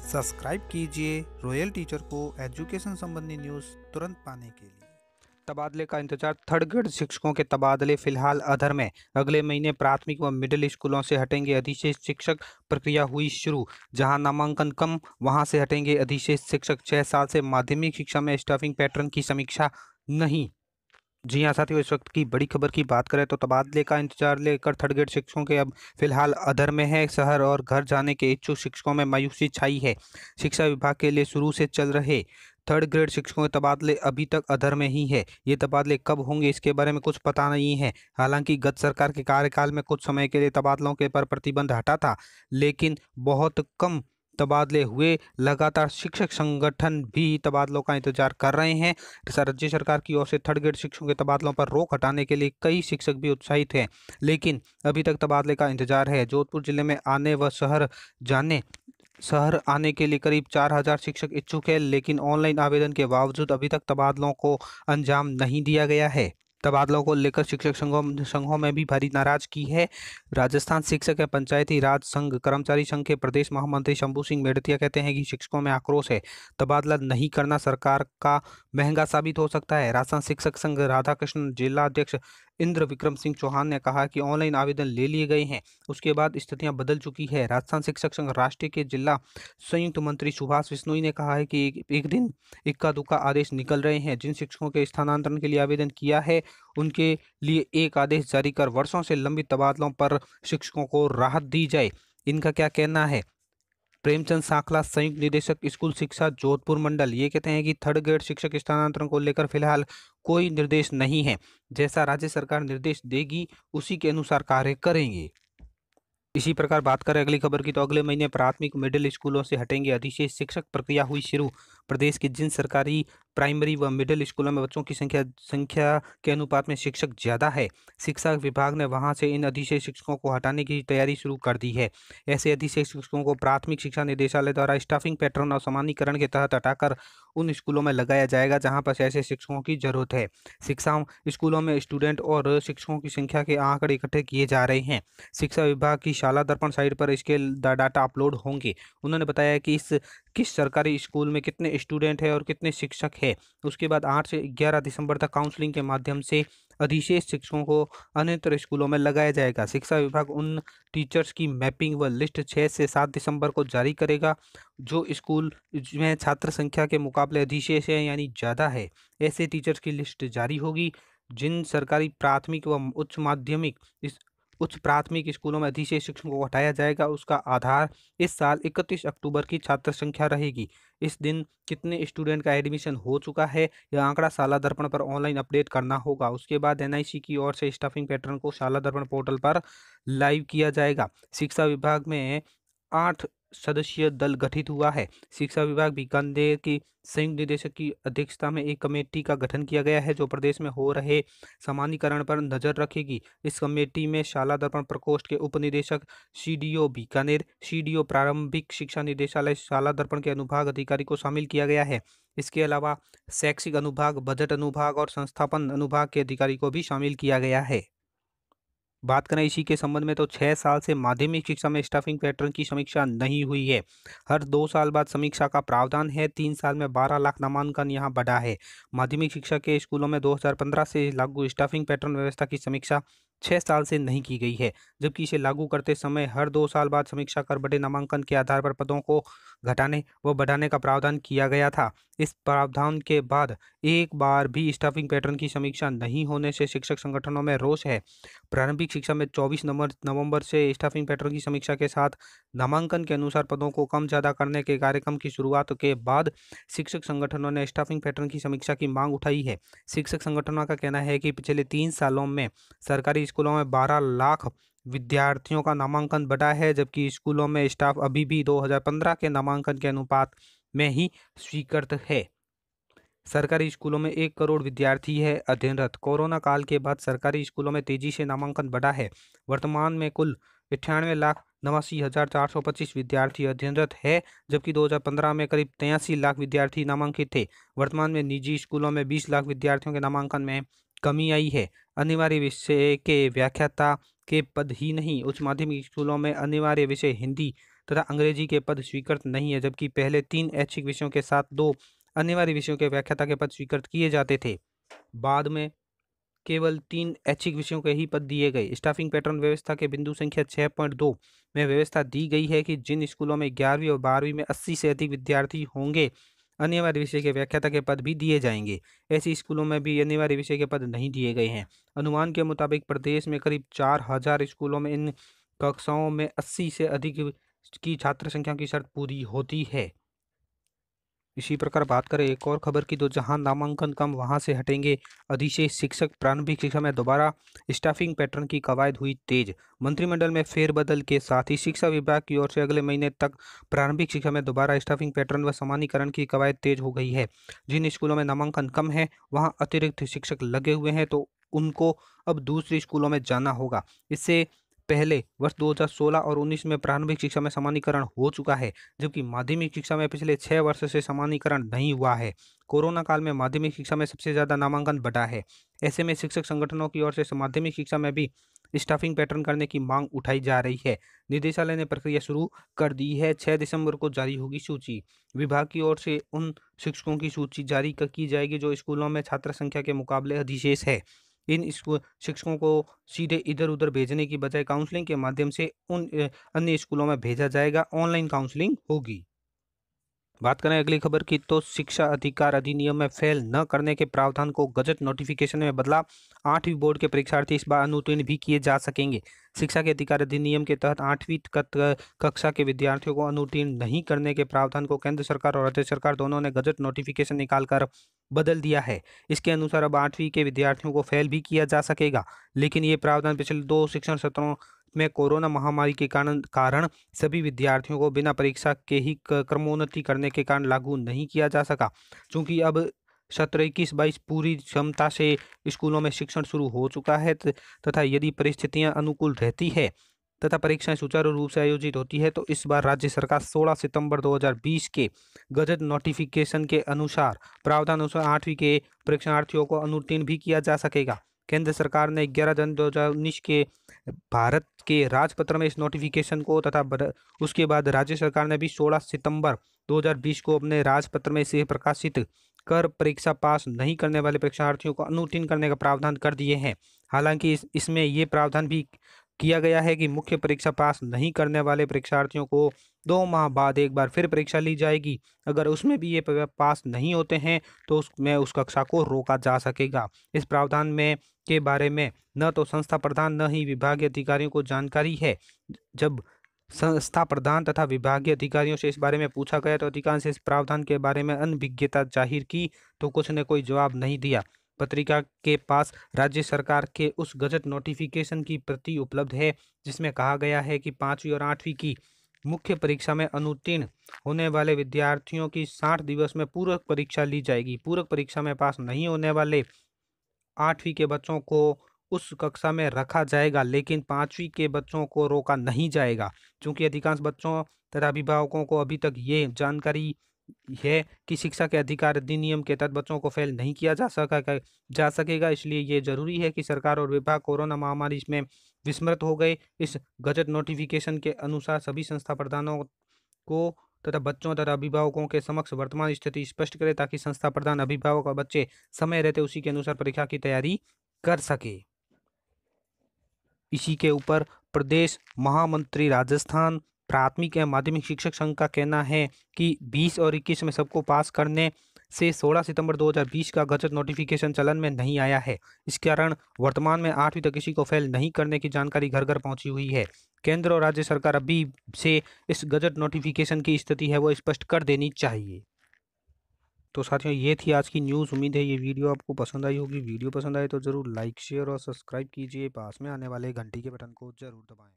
Subscribe कीजिए royal teacher को education संबंधी न्यूज़ तुरंत पाने के लिए। तबादले का इंतजार। थर्ड ग्रेड शिक्षकों के तबादले फिलहाल अधर में। अगले महीने प्राथमिक व मिडिल स्कूलों से हटेंगे अधिशेष शिक्षक। प्रक्रिया हुई शुरू। जहां नामांकन कम वहां से हटेंगे अधिशेष शिक्षक। 6 साल से माध्यमिक शिक्षा में स्टाफिंग पैटर्न की समीक्षा नहीं। जी हाँ साथियों, इस वक्त की बड़ी खबर की बात करें तो तबादले का इंतजार लेकर थर्ड ग्रेड शिक्षकों के अब फिलहाल अधर में है। शहर और घर जाने के इच्छुक शिक्षकों में मायूसी छाई है। शिक्षा विभाग के लिए शुरू से चल रहे थर्ड ग्रेड शिक्षकों के तबादले अभी तक अधर में ही है। ये तबादले कब होंगे इसके बारे में कुछ पता नहीं है। हालांकि गत सरकार के कार्यकाल में कुछ समय के लिए तबादलों के पर प्रतिबंध हटा था, लेकिन बहुत कम तबादले हुए। लगातार शिक्षक संगठन भी तबादलों का इंतजार कर रहे हैं। राज्य सरकार की ओर से थर्ड ग्रेड शिक्षकों के तबादलों पर रोक हटाने के लिए कई शिक्षक भी उत्साहित हैं, लेकिन अभी तक तबादले का इंतजार है। जोधपुर जिले में आने व शहर आने के लिए करीब 4000 शिक्षक इच्छुक है, लेकिन ऑनलाइन आवेदन के बावजूद अभी तक तबादलों को अंजाम नहीं दिया गया है। तबादलों को लेकर शिक्षक संघों में भी भारी नाराजगी है। राजस्थान शिक्षक एवं पंचायती राज संघ कर्मचारी संघ के प्रदेश महामंत्री शंभू सिंह मेड़तिया कहते हैं कि शिक्षकों में आक्रोश है। तबादला नहीं करना सरकार का महंगा साबित हो सकता है। राजस्थान शिक्षक संघ राधाकृष्ण जिला अध्यक्ष इंद्र विक्रम सिंह चौहान ने कहा कि ऑनलाइन आवेदन ले लिए गए हैं, उसके बाद स्थितियां बदल चुकी है। राजस्थान शिक्षक संघ राष्ट्रीय के जिला संयुक्त मंत्री सुभाष विश्नोई ने कहा है कि एक दिन इक्का दुक्का आदेश निकल रहे हैं। जिन शिक्षकों के स्थानांतरण के लिए आवेदन किया है उनके लिए एक आदेश जारी कर वर्षों से लंबित तबादलों पर शिक्षकों को राहत दी जाए। इनका क्या कहना है? प्रेमचंद साखला, संयुक्त निदेशक स्कूल शिक्षा जोधपुर मंडल, ये कहते हैं कि थर्ड ग्रेड शिक्षक स्थानांतरण को लेकर फिलहाल कोई निर्देश नहीं है। जैसा राज्य सरकार निर्देश देगी उसी के अनुसार कार्य करेंगे। इसी प्रकार बात करें अगली खबर की तो अगले महीने प्राथमिक मिडिल स्कूलों से हटेंगे अधिशेष शिक्षक। प्रक्रिया हुई शुरू। प्रदेश की जिन सरकारी प्राइमरी व मिडिल स्कूलों में बच्चों की संख्या के अनुपात में शिक्षक ज्यादा है, शिक्षा विभाग ने वहां से इन अधिशेष शिक्षकों को हटाने की तैयारी शुरू कर दी है। ऐसे अधिशेष शिक्षकों को प्राथमिक शिक्षा निदेशालय द्वारा स्टाफिंग पैटर्न और सामान्यीकरण के तहत हटाकर उन स्कूलों में लगाया जाएगा जहां पर ऐसे शिक्षकों की जरूरत है। शिक्षा स्कूलों में स्टूडेंट और शिक्षकों की संख्या के आंकड़े इकट्ठे किए जा रहे हैं। शिक्षा विभाग की शाला दर्पण साइट पर इसके डाटा अपलोड होंगे। उन्होंने बताया कि किस सरकारी स्कूल में कितने स्टूडेंट है और कितने शिक्षक है। उसके बाद 8 से 11 दिसंबर तक काउंसलिंग के माध्यम से अधिशेष शिक्षकों को अन्यत्र स्कूलों में लगाया जाएगा। शिक्षा विभाग उन टीचर्स की मैपिंग व लिस्ट 6 से 7 दिसंबर को जारी करेगा जो स्कूल में छात्र संख्या के मुकाबले अधिशेष है यानी ज़्यादा है। ऐसे टीचर्स की लिस्ट जारी होगी। जिन सरकारी प्राथमिक व उच्च प्राथमिक स्कूलों में अधिशेष शिक्षकों को हटाया जाएगा उसका आधार इस साल 31 अक्टूबर की छात्र संख्या रहेगी। इस दिन कितने स्टूडेंट का एडमिशन हो चुका है यह आंकड़ा शाला दर्पण पर ऑनलाइन अपडेट करना होगा। उसके बाद एनआईसी की ओर से स्टाफिंग पैटर्न को शाला दर्पण पोर्टल पर लाइव किया जाएगा। शिक्षा विभाग में 8 सदस्यीय दल गठित हुआ है। शिक्षा विभाग बीकानेर की संयुक्त निदेशक की अध्यक्षता में एक कमेटी का गठन किया गया है जो प्रदेश में हो रहे सामान्यीकरण पर नजर रखेगी। इस कमेटी में शाला दर्पण प्रकोष्ठ के उप निदेशक, सीडीओ बीकानेर, सीडीओ प्रारंभिक शिक्षा निदेशालय शाला दर्पण के अनुभाग अधिकारी को शामिल किया गया है। इसके अलावा शैक्षिक अनुभाग, बजट अनुभाग और संस्थापन अनुभाग के अधिकारी को भी शामिल किया गया है। बात करें इसी के संबंध में तो 6 साल से माध्यमिक शिक्षा में स्टाफिंग पैटर्न की समीक्षा नहीं हुई है। हर 2 साल बाद समीक्षा का प्रावधान है। 3 साल में 12 लाख नामांकन यहाँ बढ़ा है। माध्यमिक शिक्षा के स्कूलों में 2015 से लागू स्टाफिंग पैटर्न व्यवस्था की समीक्षा 6 साल से नहीं की गई है, जबकि इसे लागू करते समय हर 2 साल बाद समीक्षा कर बढ़े नामांकन के आधार पर पदों को घटाने व बढ़ाने का प्रावधान किया गया था। इस प्रावधान के बाद एक बार भी स्टाफिंग पैटर्न की समीक्षा नहीं होने से शिक्षक संगठनों में रोष है। प्रारंभिक शिक्षा में 24 नवंबर से स्टाफिंग पैटर्न की समीक्षा के साथ नामांकन के अनुसार पदों को कम ज्यादा करने के कार्यक्रम की शुरुआत के बाद शिक्षक संगठनों ने स्टाफिंग पैटर्न की समीक्षा की मांग उठाई है। शिक्षक संगठनों का कहना है कि पिछले 3 सालों में सरकारी स्कूलों में 12 लाख विद्यार्थियों का नामांकन बढ़ा है, जबकि स्कूलों में स्टाफ अभी भी 2015 के नामांकन के अनुपात में ही स्वीकृत है। सरकारी स्कूलों में 1 करोड़ विद्यार्थी है अध्ययनरत। कोरोना काल के बाद सरकारी स्कूलों में तेजी से नामांकन बढ़ा है। वर्तमान में कुल 98,89,425 विद्यार्थी अध्ययनरत है, जबकि 2015 में करीब 83 लाख विद्यार्थी नामांकित थे। वर्तमान में निजी स्कूलों में 20 लाख विद्यार्थियों के नामांकन में कमी आई है। अनिवार्य विषय के व्याख्याता के पद ही नहीं, उच्च माध्यमिक स्कूलों में अनिवार्य विषय हिंदी तथा अंग्रेजी के पद स्वीकृत नहीं है, जबकि पहले 3 ऐच्छिक विषयों के साथ 2 अनिवार्य विषयों के व्याख्याता के पद स्वीकृत किए जाते थे। बाद में केवल 3 ऐच्छिक विषयों के ही पद दिए गए। स्टाफिंग पैटर्न व्यवस्था के बिंदु संख्या 6.2 में व्यवस्था दी गई है कि जिन स्कूलों में 11वीं और 12वीं में 80 से अधिक विद्यार्थी होंगे, अनिवार्य विषय के व्याख्याता के पद भी दिए जाएंगे। ऐसे स्कूलों में भी अनिवार्य विषय के पद नहीं दिए गए हैं। अनुमान के मुताबिक प्रदेश में करीब 4000 स्कूलों में इन कक्षाओं में 80 से अधिक की छात्र संख्या की शर्त पूरी होती है। इसी प्रकार बात करें एक और खबर की, तो जहां नामांकन कम वहां से हटेंगे अधिशेष शिक्षक। प्रारंभिक शिक्षा में दोबारा स्टाफिंग पैटर्न की कवायद हुई तेज। मंत्रिमंडल में फेरबदल के साथ ही शिक्षा विभाग की ओर से अगले महीने तक प्रारंभिक शिक्षा में दोबारा स्टाफिंग पैटर्न व समानीकरण की कवायद तेज हो गई है। जिन स्कूलों में नामांकन कम है वहां अतिरिक्त शिक्षक लगे हुए हैं, तो उनको अब दूसरे स्कूलों में जाना होगा। इससे पहले वर्ष 2016 और 19 में प्रारंभिक शिक्षा में समानीकरण हो चुका है, जबकि माध्यमिक शिक्षा में पिछले 6 वर्ष से समानीकरण नहीं हुआ है। कोरोना काल में माध्यमिक शिक्षा में सबसे ज्यादा नामांकन बढ़ा है। ऐसे में शिक्षक संगठनों की ओर से माध्यमिक शिक्षा में भी स्टाफिंग पैटर्न करने की मांग उठाई जा रही है। निदेशालय ने प्रक्रिया शुरू कर दी है। 6 दिसंबर को जारी होगी सूची। विभाग की ओर से उन शिक्षकों की सूची जारी की जाएगी जो स्कूलों में छात्र संख्या के मुकाबले अधिशेष है। इन शिक्षकों को सीधे इधर उधर भेजने की बजाय काउंसलिंग के माध्यम से उन अन्य स्कूलों में भेजा जाएगा। ऑनलाइन काउंसलिंग होगी। बात करें अगली खबर की, तो शिक्षा अधिकार अधिनियम में फेल न करने के प्रावधान को गजट नोटिफिकेशन में बदला। 8वीं बोर्ड के परीक्षार्थी इस बार अनुत्तीर्ण भी किए जा सकेंगे। शिक्षा के अधिकार अधिनियम के तहत 8वीं कक्षा के विद्यार्थियों को अनुत्तीर्ण नहीं करने के प्रावधान को केंद्र सरकार और राज्य सरकार दोनों ने गजट नोटिफिकेशन निकालकर बदल दिया है। इसके अनुसार अब 8वीं के विद्यार्थियों को फेल भी किया जा सकेगा, लेकिन ये प्रावधान पिछले 2 शिक्षण सत्रों में कोरोना महामारी के कारण सभी विद्यार्थियों को बिना परीक्षा के ही क्रमोन्नति करने के कारण लागू नहीं किया जा सका। चूंकि अब सत्र 21-22 पूरी क्षमता से स्कूलों में शिक्षण शुरू हो चुका है तथा यदि परिस्थितियां अनुकूल रहती है तथा परीक्षाएं सुचारू रूप से आयोजित होती है, तो इस बार राज्य सरकार 16 सितंबर 2020 के गजट नोटिफिकेशन के अनुसार प्रावधान अनुसार 8वीं के परीक्षार्थियों को अनुत्तीर्ण भी किया जा सकेगा। केंद्र सरकार ने 11 जनवरी 2019 के भारत के राजपत्र में इस नोटिफिकेशन को तथा उसके बाद राज्य सरकार ने भी 16 सितंबर 2020 को अपने राजपत्र में इसे प्रकाशित कर परीक्षा पास नहीं करने वाले परीक्षार्थियों को अनुत्तीर्ण करने का प्रावधान कर दिए हैं। हालांकि इसमें ये प्रावधान भी किया गया है कि मुख्य परीक्षा पास नहीं करने वाले परीक्षार्थियों को 2 माह बाद एक बार फिर परीक्षा ली जाएगी। अगर उसमें भी ये पास नहीं होते हैं तो उसमें उस कक्षा को रोका जा सकेगा। इस प्रावधान में के बारे में न तो संस्था प्रधान न ही विभागीय अधिकारियों को जानकारी है। जब संस्था प्रधान तथा विभागीय अधिकारियों से इस बारे में पूछा गया तो अधिकांश इस प्रावधान के बारे में अनभिज्ञता जाहिर की, तो कुछ ने कोई जवाब नहीं दिया। पत्रिका के पास राज्य सरकार के उस गजट नोटिफिकेशन की प्रति उपलब्ध है जिसमें कहा गया है कि 5वीं और 8वीं की मुख्य परीक्षा में अनुत्तीर्ण होने वाले विद्यार्थियों की 60 दिवस में पूरक परीक्षा ली जाएगी। पूरक परीक्षा में पास नहीं होने वाले 8वीं के बच्चों को उस कक्षा में रखा जाएगा, लेकिन 5वीं के बच्चों को रोका नहीं जाएगा। क्योंकि अधिकांश बच्चों तथा अभिभावकों को अभी तक ये जानकारी है कि शिक्षा के अधिकार अधिनियम के तहत बच्चों को फेल नहीं किया जा सकेगा। इसलिए ये जरूरी है कि सरकार और विभाग कोरोना महामारी में विस्मृत हो गए इस गजट नोटिफिकेशन के अनुसार सभी संस्था प्रधानों को तथा बच्चों तथा अभिभावकों के समक्ष वर्तमान स्थिति स्पष्ट करे, ताकि संस्था प्रधान, अभिभावक और बच्चे समय रहते उसी के अनुसार परीक्षा की तैयारी कर सके। इसी के ऊपर प्रदेश महामंत्री राजस्थान प्राथमिक एवं माध्यमिक शिक्षक संघ का कहना है कि 20 और 21 में सबको पास करने से 16 सितंबर 2020 का गजट नोटिफिकेशन चलन में नहीं आया है। इस कारण वर्तमान में 8वीं तक किसी को फेल नहीं करने की जानकारी घर घर पहुंची हुई है। केंद्र और राज्य सरकार अभी से इस गजट नोटिफिकेशन की स्थिति है वो स्पष्ट कर देनी चाहिए। तो साथियों, ये थी आज की न्यूज़। उम्मीद है ये वीडियो आपको पसंद आई होगी। वीडियो पसंद आए तो ज़रूर लाइक, शेयर और सब्सक्राइब कीजिए। पास में आने वाले घंटी के बटन को ज़रूर दबाएं।